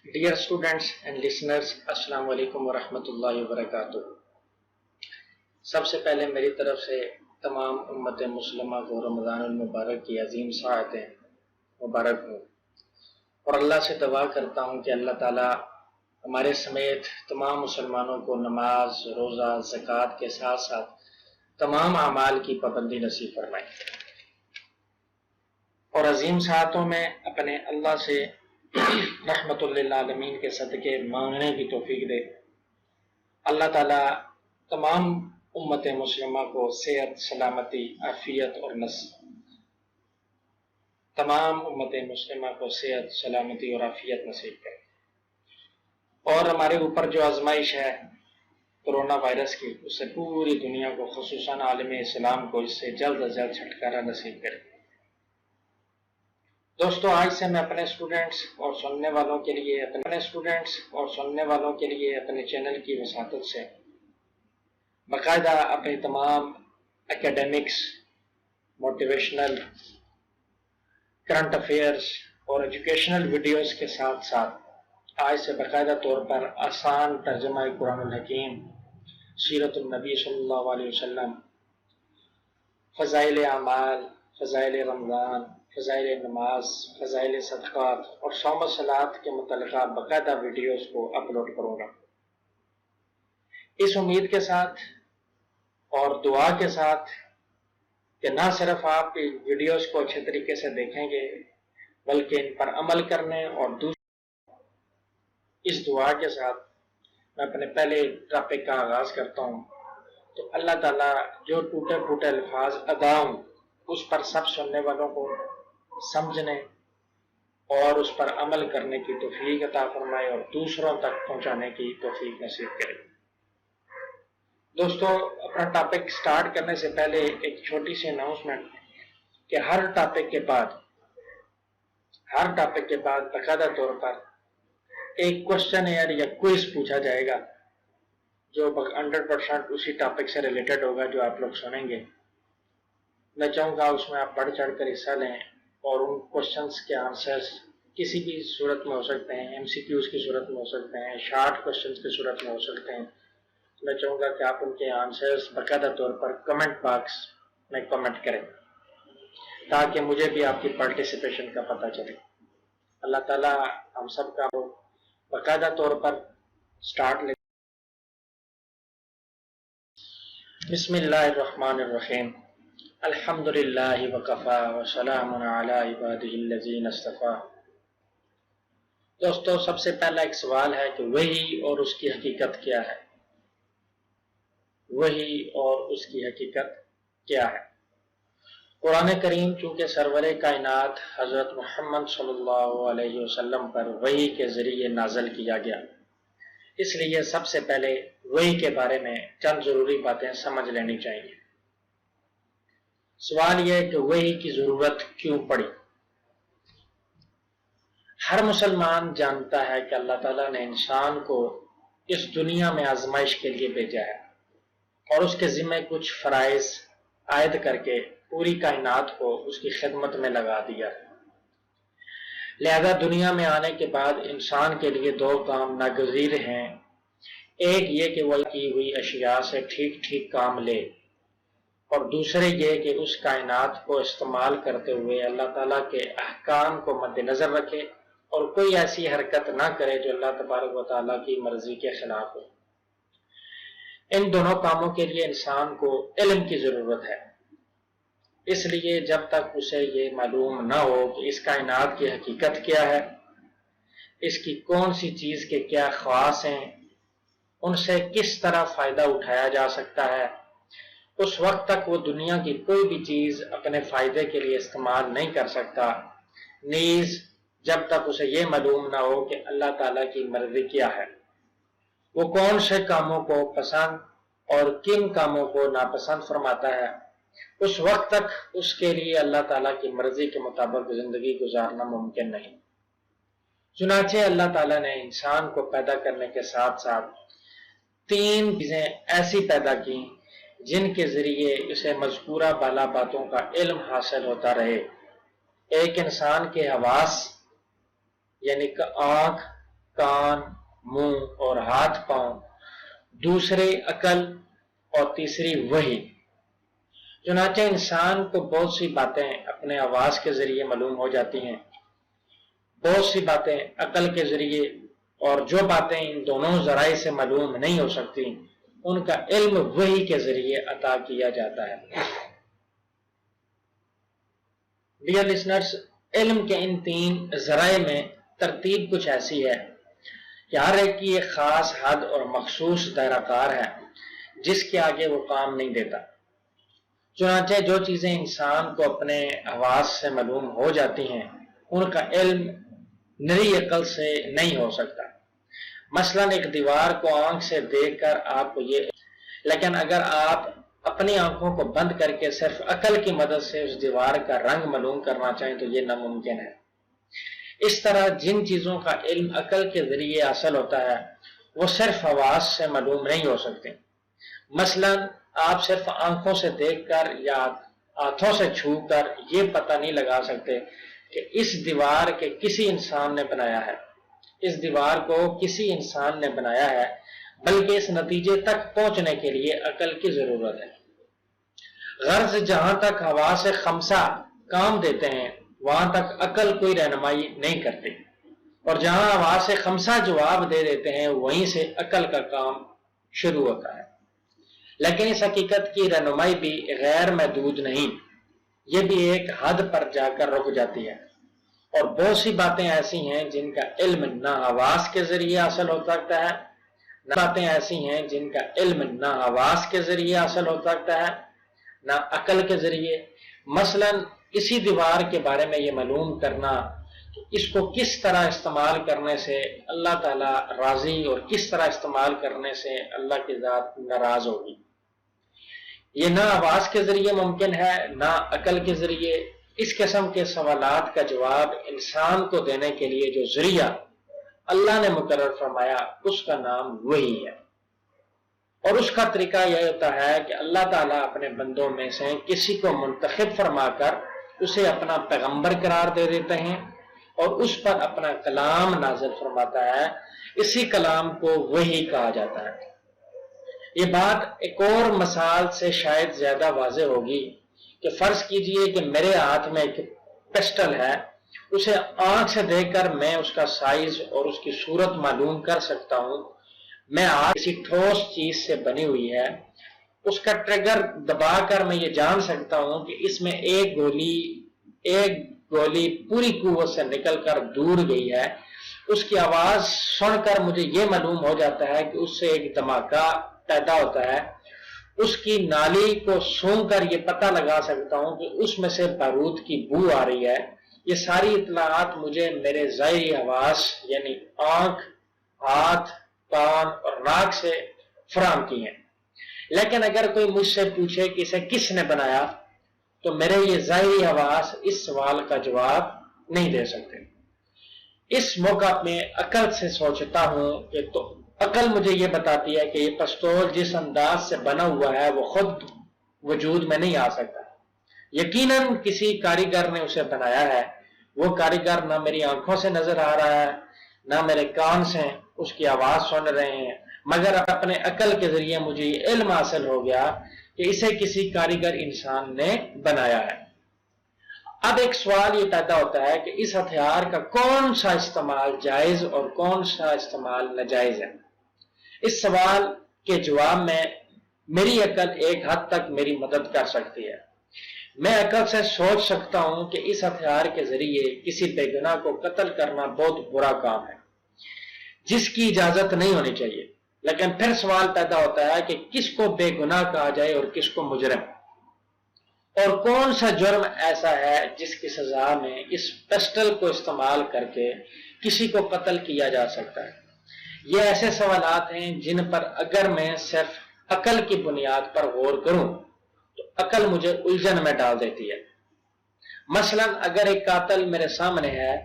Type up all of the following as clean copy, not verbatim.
Dear students and listeners, السلام علیکم ورحمۃ اللہ وبرکاتہ۔ سب سے پہلے میری طرف سے تمام امت مسلمہ کو رمضان المبارک کی عظیم ساعتیں مبارک ہوں، اور اللہ سے دعا کرتا ہوں کہ اللہ تعالیٰ ہمارے سمیت تمام مسلمانوں کو نماز، روزہ، زکوٰۃ کے ساتھ ساتھ تمام اعمال کی پابندی نصیب فرمائے، اور عظیم ساعتوں میں اپنے اللہ سے رحمت للعالمین کے صدقے مانگنے کی توفیق دے۔ اللہ تعالیٰ تمام امت مسلمہ کو صحت، سلامتی، عافیت اور تمام امت مسلمہ کو صحت، سلامتی اور عافیت نصیب کرے، اور ہمارے اوپر جو آزمائش ہے کرونا وائرس کی، اس سے پوری دنیا کو خصوصاً عالم اسلام کو اس سے جلد از جلد چھٹکارا نصیب کرے۔ دوستو، آج سے میں اپنے اسٹوڈنٹس اور سننے والوں کے لیے اپنے چینل کی وساطت سے باقاعدہ اپنی تمام اکیڈیمکس، موٹیویشنل، کرنٹ افیئرس اور ایجوکیشنل ویڈیوز کے ساتھ ساتھ آج سے باقاعدہ طور پر آسان ترجمہ قرآن الحکیم، سیرت النبی صلی اللہ علیہ وسلم، فضائل اعمال، فضائل رمضان، فضائل نماز، فضائل صدقات اور صوم و صلات کے متعلقہ باقاعدہ ویڈیوز کو اپلوڈ کروں گا، اس امید کے ساتھ اور دعا کے ساتھ کہ نہ صرف آپ ویڈیوز کو اچھے طریقے سے دیکھیں گے بلکہ ان پر عمل کرنے، اور اس دعا کے ساتھ میں اپنے پہلے ٹاپک کا آغاز کرتا ہوں۔ تو اللہ تعالیٰ جو ٹوٹے پھوٹے الفاظ ادا ہوں اس پر سب سننے والوں کو سمجھنے اور اس پر عمل کرنے کی توفیق عطا فرمائے، اور دوسروں تک پہنچانے کی توفیق نصیب کرے۔ دوستو، اپنا ٹاپک سٹارٹ کرنے سے پہلے ایک چھوٹی سی اناؤنسمنٹ کہ ہر ٹاپک کے بعد باقاعدہ طور پر ایک کوشچن ایئر یا کوئز پوچھا جائے گا جو 100% اسی ٹاپک سے ریلیٹڈ ہوگا جو آپ لوگ سنیں گے۔ میں چاہوں گا اس میں آپ بڑھ چڑھ کر حصہ لیں، اور ان کوشچنس کے آنسرز کسی بھی صورت میں ہو سکتے ہیں، MCQs کی صورت میں ہو سکتے ہیں، شارٹ کوشچنس کی صورت میں ہو سکتے ہیں۔ میں چاہوں گا کہ آپ ان کے آنسرز باقاعدہ طور پر کمنٹ باکس میں کمنٹ کریں تاکہ مجھے بھی آپ کی پارٹیسپیشن کا پتہ چلے۔ اللہ تعالیٰ ہم سب کا باقاعدہ طور پر سٹارٹ لے۔ بسم اللہ الرحمن الرحیم، الحمدللہ وکفا وسلام علی عبادہ الذین اصطفیٰ۔ دوستو، سب سے پہلا ایک سوال ہے کہ وحی اور اس کی حقیقت کیا ہے؟ وحی اور اس کی حقیقت کیا ہے؟ قرآن کریم چونکہ سرور کائنات حضرت محمد صلی اللہ علیہ وسلم پر وحی کے ذریعے نازل کیا گیا، اس لیے سب سے پہلے وحی کے بارے میں چند ضروری باتیں سمجھ لینی چاہیے۔ سوال یہ ہے کہ وحی کی ضرورت کیوں پڑی؟ ہر مسلمان جانتا ہے کہ اللہ تعالیٰ نے انسان کو اس دنیا میں آزمائش کے لیے بھیجا ہے، اور اس کے ذمہ کچھ فرائض عائد کر کے پوری کائنات کو اس کی خدمت میں لگا دیا ہے۔ لہذا دنیا میں آنے کے بعد انسان کے لیے دو کام ناگزیر ہیں، ایک یہ کہ وہ کی ہوئی اشیاء سے ٹھیک ٹھیک کام لے، اور دوسرے یہ کہ اس کائنات کو استعمال کرتے ہوئے اللہ تعالیٰ کے احکام کو مد نظر رکھے اور کوئی ایسی حرکت نہ کرے جو اللہ تبارک و تعالیٰ کی مرضی کے خلاف ہو۔ ان دونوں کاموں کے لیے انسان کو علم کی ضرورت ہے، اس لیے جب تک اسے یہ معلوم نہ ہو کہ اس کائنات کی حقیقت کیا ہے، اس کی کون سی چیز کے کیا خواص ہیں، ان سے کس طرح فائدہ اٹھایا جا سکتا ہے، اس وقت تک وہ دنیا کی کوئی بھی چیز اپنے فائدے کے لیے استعمال نہیں کر سکتا، نیز جب تک اسے یہ معلوم نہ ہو کہ اللہ تعالیٰ کی مرضی کیا ہے، وہ کون سے کاموں کو پسند اور کن کاموں کو ناپسند فرماتا ہے، اس وقت تک اس کے لیے اللہ تعالیٰ کی مرضی کے مطابق زندگی گزارنا ممکن نہیں۔ چنانچہ اللہ تعالیٰ نے انسان کو پیدا کرنے کے ساتھ ساتھ تین چیزیں ایسی پیدا کی جن کے ذریعے اسے مذکورہ بالا باتوں کا علم حاصل ہوتا رہے۔ ایک انسان کے حواس یعنی کہ آنکھ، کان، منہ اور ہاتھ پاؤں، دوسرے عقل اور تیسری وحی۔ چنانچہ انسان کو بہت سی باتیں اپنے آواز کے ذریعے معلوم ہو جاتی ہیں، بہت سی باتیں عقل کے ذریعے، اور جو باتیں ان دونوں ذرائع سے معلوم نہیں ہو سکتی ان کا علم وحی کے ذریعے عطا کیا جاتا ہے۔ ڈیئر لسنرز، علم کے ان تین ذرائع میں ترتیب کچھ ایسی ہے کہ ہر ایک کی ایک خاص حد اور مخصوص دائرہ کار ہے جس کے آگے وہ کام نہیں دیتا۔ چنانچہ جو چیزیں انسان کو اپنے حواس سے معلوم ہو جاتی ہیں ان کا علم نری عقل سے نہیں ہو سکتا۔ مثلا ایک دیوار کو آنکھ سے دیکھ کر آپ کو یہ، لیکن اگر آپ اپنی آنکھوں کو بند کر کے صرف عقل کی مدد سے اس دیوار کا رنگ معلوم کرنا چاہیں تو یہ ناممکن ہے۔ اس طرح جن چیزوں کا علم عقل کے ذریعے حاصل ہوتا ہے وہ صرف حواس سے معلوم نہیں ہو سکتے۔ مثلا آپ صرف آنکھوں سے دیکھ کر یا ہاتھوں سے چھو کر یہ پتہ نہیں لگا سکتے کہ اس دیوار کے کسی انسان نے بنایا ہے، اس دیوار کو کسی انسان نے بنایا ہے، بلکہ اس نتیجے تک پہنچنے کے لیے عقل کی ضرورت ہے۔ غرض جہاں تک حواس خمسہ کام دیتے ہیں وہاں تک عقل کوئی رہنمائی نہیں کرتی، اور جہاں حواس خمسہ جواب دے دیتے ہیں وہیں سے عقل کا کام شروع ہوتا ہے۔ لیکن اس حقیقت کی رہنمائی بھی غیر محدود نہیں، یہ بھی ایک حد پر جا کر رک جاتی ہے، اور بہت سی باتیں ایسی ہیں جن کا علم نہ حواس کے ذریعے حاصل ہو سکتا ہے، نہ باتیں ایسی ہیں جن کا علم نہ حواس کے ذریعے حاصل ہو سکتا ہے نہ عقل کے ذریعے۔ مثلا اسی دیوار کے بارے میں یہ معلوم کرنا کہ اس کو کس طرح استعمال کرنے سے اللہ تعالیٰ راضی اور کس طرح استعمال کرنے سے اللہ کی ذات ناراض ہوگی، یہ نہ آواز کے ذریعے ممکن ہے نہ عقل کے ذریعے۔ اس قسم کے سوالات کا جواب انسان کو دینے کے لیے جو ذریعہ اللہ نے مقرر فرمایا اس کا نام وحی ہے، اور اس کا طریقہ یہ ہوتا ہے کہ اللہ تعالیٰ اپنے بندوں میں سے کسی کو منتخب فرما کر اسے اپنا پیغمبر قرار دے دیتے ہیں اور اس پر اپنا کلام نازل فرماتا ہے، اسی کلام کو وحی کہا جاتا ہے۔ یہ بات ایک اور مثال سے شاید زیادہ واضح ہوگی کہ فرض کیجئے کہ میرے ہاتھ میں ایک پسٹل ہے، اسے آنکھ سے دیکھ کر میں اس کا سائز اور اس کی صورت معلوم کر سکتا ہوں۔ میں ہاتھ کسی ٹھوس چیز سے بنی ہوئی ہے، اس کا ٹریگر دبا کر میں یہ جان سکتا ہوں کہ اس میں ایک گولی پوری قوت سے نکل کر دور گئی ہے۔ اس کی آواز سن کر مجھے یہ معلوم ہو جاتا ہے کہ اس سے ایک دھماکہ پیدا ہوتا ہے۔ اس کی نالی کو سونگھ کر یہ پتہ لگا سکتا ہوں کہ اس میں سے بارود کی بو آ رہی ہے۔ یہ ساری اطلاعات مجھے میرے ظاہری حواس یعنی آنکھ، ہاتھ، کان اور ناک سے فراہم کی ہیں۔ لیکن اگر کوئی مجھ سے پوچھے کہ اسے کس نے بنایا تو میرے یہ ظاہری حواس اس سوال کا جواب نہیں دے سکتے۔ اس موقع میں عقل سے سوچتا ہوں کہ تو عقل مجھے یہ بتاتی ہے کہ یہ پستول جس انداز سے بنا ہوا ہے وہ خود وجود میں نہیں آ سکتا، یقیناً کسی کاریگر نے اسے بنایا ہے۔ وہ کاریگر نہ میری آنکھوں سے نظر آ رہا ہے نہ میرے کان سے اس کی آواز سن رہے ہیں، مگر اپنے عقل کے ذریعے مجھے یہ علم حاصل ہو گیا کہ اسے کسی کاریگر انسان نے بنایا ہے۔ اب ایک سوال یہ پیدا ہوتا ہے کہ اس ہتھیار کا کون سا استعمال جائز اور کون سا استعمال ناجائز ہے۔ اس سوال کے جواب میں میری عقل ایک حد تک میری مدد کر سکتی ہے۔ میں عقل سے سوچ سکتا ہوں کہ اس ہتھیار کے ذریعے کسی بے گناہ کو قتل کرنا بہت برا کام ہے جس کی اجازت نہیں ہونی چاہیے، لیکن پھر سوال پیدا ہوتا ہے کہ کس کو بے گناہ کہا جائے اور کس کو مجرم، اور کون سا جرم ایسا ہے جس کی سزا میں اس پسٹل کو استعمال کر کے کسی کو قتل کیا جا سکتا ہے۔ یہ ایسے سوالات ہیں جن پر اگر میں صرف عقل کی بنیاد پر غور کروں تو عقل مجھے الجھن میں ڈال دیتی ہے۔ مثلا اگر ایک قاتل میرے سامنے ہے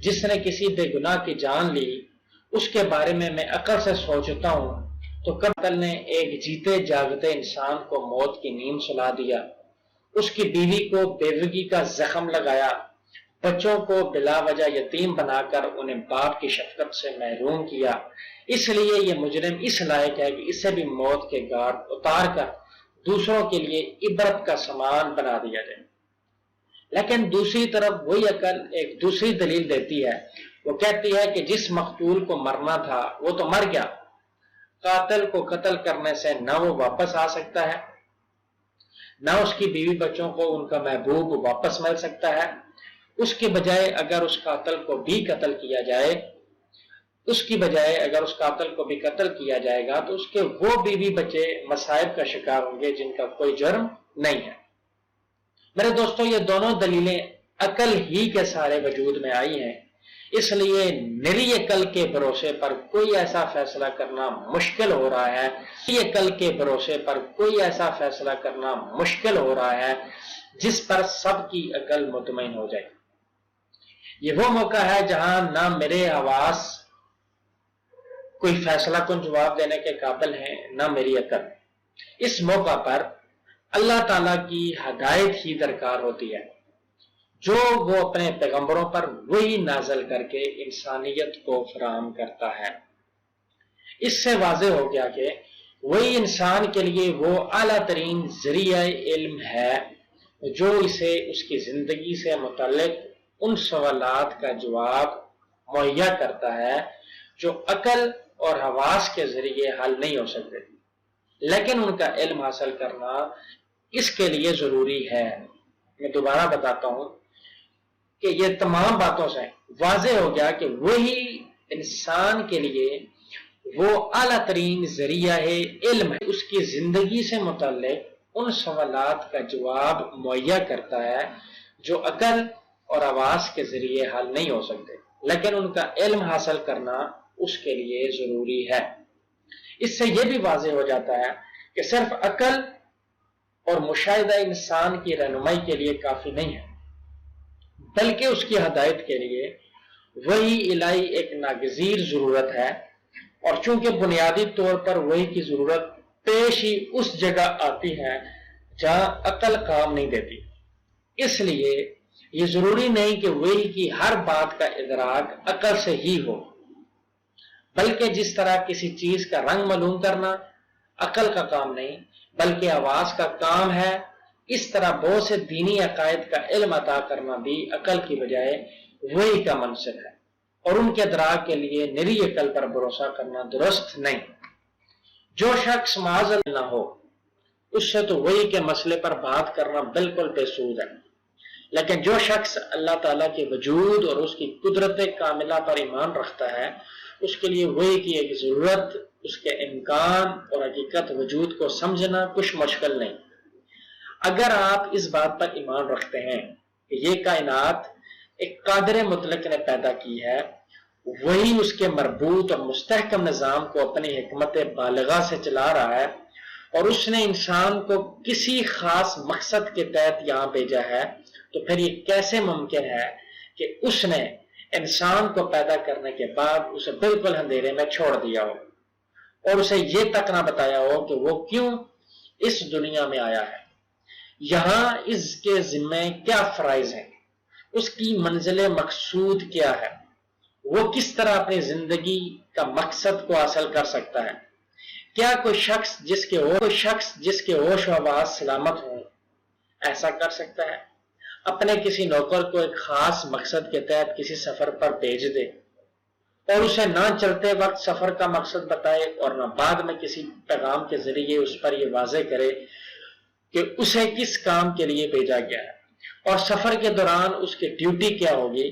جس نے کسی بے گناہ کی جان لی، اس کے بارے میں عقل سے سوچتا ہوں تو قاتل نے ایک جیتے جاگتے انسان کو موت کی نیند سلا دیا، اس کی بیوی کو بیوگی کا زخم لگایا، بچوں کو بلا وجہ یتیم بنا کر انہیں باپ کی شفقت سے محروم کیا، اس لیے یہ مجرم اس لائق ہے کہ اسے بھی موت کے گھاٹ اتار کر دوسروں کے لیے عبرت کا سامان بنا دیا جائے۔ لیکن دوسری طرف وہی عقل ایک دوسری دلیل دیتی ہے، وہ کہتی ہے کہ جس مقتول کو مرنا تھا وہ تو مر گیا، قاتل کو قتل کرنے سے نہ وہ واپس آ سکتا ہے، نہ اس کی بیوی بچوں کو ان کا محبوب واپس مل سکتا ہے۔ اس کے بجائے اگر اس قاتل کو بھی قتل کیا جائے گا تو اس کے وہ بیوی بچے مصائب کا شکار ہوں گے جن کا کوئی جرم نہیں ہے۔ میرے دوستو، یہ دونوں دلیلیں عقل ہی کے سارے وجود میں آئی ہیں، اس لیے نری عقل کے بھروسے پر کوئی ایسا فیصلہ کرنا مشکل ہو رہا ہے جس پر سب کی عقل مطمئن ہو جائے۔ یہ وہ موقع ہے جہاں نہ میرے حواس کوئی فیصلہ کن جواب دینے کے قابل ہیں، نہ میری عقل۔ اس موقع پر اللہ تعالیٰ کی ہدایت ہی درکار ہوتی ہے، جو وہ اپنے پیغمبروں پر وہی نازل کر کے انسانیت کو فراہم کرتا ہے۔ اس سے واضح ہو گیا کہ وہی انسان کے لیے وہ اعلیٰ ترین ذریعہ علم ہے جو اسے اس کی زندگی سے متعلق ان سوالات کا جواب مہیا کرتا ہے جو عقل اور حواس کے ذریعے حل نہیں ہو سکتے، لیکن ان کا علم حاصل کرنا اس کے لیے ضروری ہے۔ میں دوبارہ بتاتا ہوں کہ یہ تمام باتوں سے واضح ہو گیا کہ وہی انسان کے لیے وہ اعلیٰ ترین ذریعہ علم ہے، اس کی زندگی سے متعلق ان سوالات کا جواب مہیا کرتا ہے جو عقل اور حواس کے ذریعے حل نہیں ہو سکتے، لیکن ان کا علم حاصل کرنا اس کے لیے ضروری ہے۔ اس سے یہ بھی واضح ہو جاتا ہے کہ صرف عقل اور مشاہدہ انسان کی رہنمائی کے لیے کافی نہیں ہے، بلکہ اس کی ہدایت کے لیے وہی الہی ایک ناگزیر ضرورت ہے، اور چونکہ بنیادی طور پر وہی کی ضرورت پیش ہی اس جگہ آتی ہے جہاں عقل کام نہیں دیتی، اس لیے یہ ضروری نہیں کہ وہی کی ہر بات کا ادراک عقل سے ہی ہو، بلکہ جس طرح کسی چیز کا رنگ معلوم کرنا عقل کا کام نہیں بلکہ حواس کا کام ہے، اس طرح بہت سے دینی عقائد کا علم عطا کرنا بھی عقل کی بجائے وہی کا منصب ہے، اور ان کے ادراک کے لیے نری عقل پر بھروسہ کرنا درست نہیں۔ جو شخص معاذ اللہ نہ ہو اس سے تو وہی کے مسئلے پر بات کرنا بالکل بے سود ہے، لیکن جو شخص اللہ تعالیٰ کے وجود اور اس کی قدرت کاملہ پر ایمان رکھتا ہے، اس کے لیے وہی کی ایک ضرورت، اس کے امکان اور حقیقت وجود کو سمجھنا کچھ مشکل نہیں۔ اگر آپ اس بات پر ایمان رکھتے ہیں کہ یہ کائنات ایک قادر مطلق نے پیدا کی ہے، وہی اس کے مربوط اور مستحکم نظام کو اپنی حکمت بالغہ سے چلا رہا ہے، اور اس نے انسان کو کسی خاص مقصد کے تحت یہاں بھیجا ہے، تو پھر یہ کیسے ممکن ہے کہ اس نے انسان کو پیدا کرنے کے بعد اسے بالکل اندھیرے میں چھوڑ دیا ہو اور اسے یہ تک نہ بتایا ہو کہ وہ کیوں اس دنیا میں آیا ہے، یہاں اس کے ذمہ کیا فرائض ہیں، اس کی منزل مقصود کیا ہے، وہ کس طرح اپنی زندگی کا مقصد کو حاصل کر سکتا ہے۔ کیا کوئی شخص جس کے ہوش و حواس سلامت ہوں ایسا کر سکتا ہے؟ اپنے کسی نوکر کو ایک خاص مقصد کے تحت کسی سفر پر بھیج دے اور اسے نہ چلتے وقت سفر کا مقصد بتائے اور نہ بعد میں کسی پیغام کے ذریعے اس پر یہ واضح کرے کہ اسے کس کام کے لیے بھیجا گیا ہے اور سفر کے دوران اس کی ڈیوٹی کیا ہوگی۔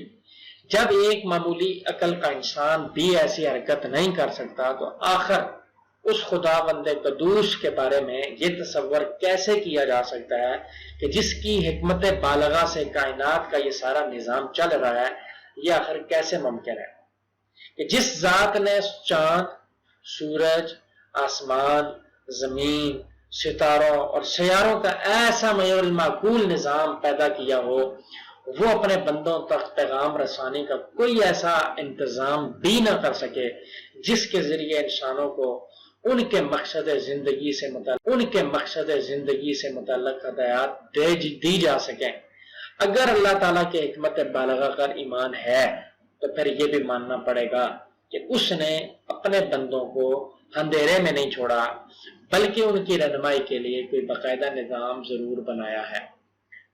جب ایک معمولی عقل کا انسان بھی ایسی حرکت نہیں کر سکتا تو آخر اس خدا بند قدوس کے بارے میں یہ تصور کیسے کیا جا سکتا ہے کہ جس کی حکمت بالغہ سے کائنات کا یہ سارا نظام چل رہا ہے، یہ آخر کیسے ممکن ہے کہ جس ذات نے چاند، سورج، آسمان، زمین، ستاروں اور سیاروں کا ایسا معیار المعقول نظام پیدا کیا ہو، وہ اپنے بندوں تک پیغام رسانی کا کوئی ایسا انتظام بھی نہ کر سکے جس کے ذریعے انسانوں کو ان کے مقصد زندگی سے متعلق ہدایات دی جا سکیں۔ اگر اللہ تعالیٰ کے حکمت بالغہ کا ایمان ہے تو پھر یہ بھی ماننا پڑے گا کہ اس نے اپنے بندوں کو اندھیرے میں نہیں چھوڑا، بلکہ ان کی رہنمائی کے لیے کوئی باقاعدہ نظام ضرور بنایا ہے۔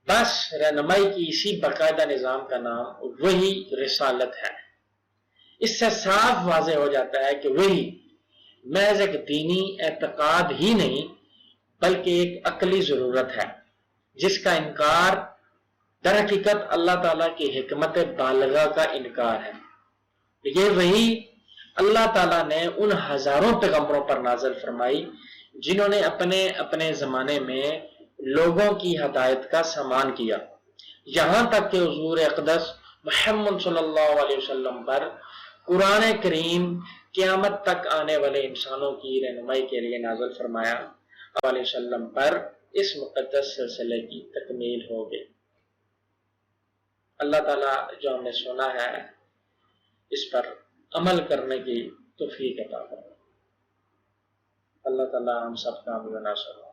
بس رہنمائی کی اسی باقاعدہ نظام کا نام وہی رسالت ہے۔ اس سے صاف واضح ہو جاتا ہے کہ وہی محض ایک دینی اعتقاد ہی نہیں بلکہ ایک عقلی ضرورت ہے، جس کا انکار در حقیقت اللہ تعالیٰ کی حکمت بالغہ کا انکار ہے۔ یہ وہی اللہ تعالیٰ نے ان ہزاروں پیغمبروں پر نازل فرمائی جنہوں نے اپنے اپنے زمانے میں لوگوں کی ہدایت کا سامان کیا، یہاں تک کہ حضور اقدس محمد صلی اللہ علیہ وسلم پر قرآن کریم قیامت تک آنے والے انسانوں کی رہنمائی کے لیے نازل فرمایا علیہ وسلم پر اس مقدس سلسلے کی تکمیل ہو گئی۔ اللہ تعالیٰ جو ہم نے سنا ہے اس پر عمل کرنے کی توفیق عطا فرمائے۔ اللہ تعالیٰ ہم سب کا عمل ناصر ہو۔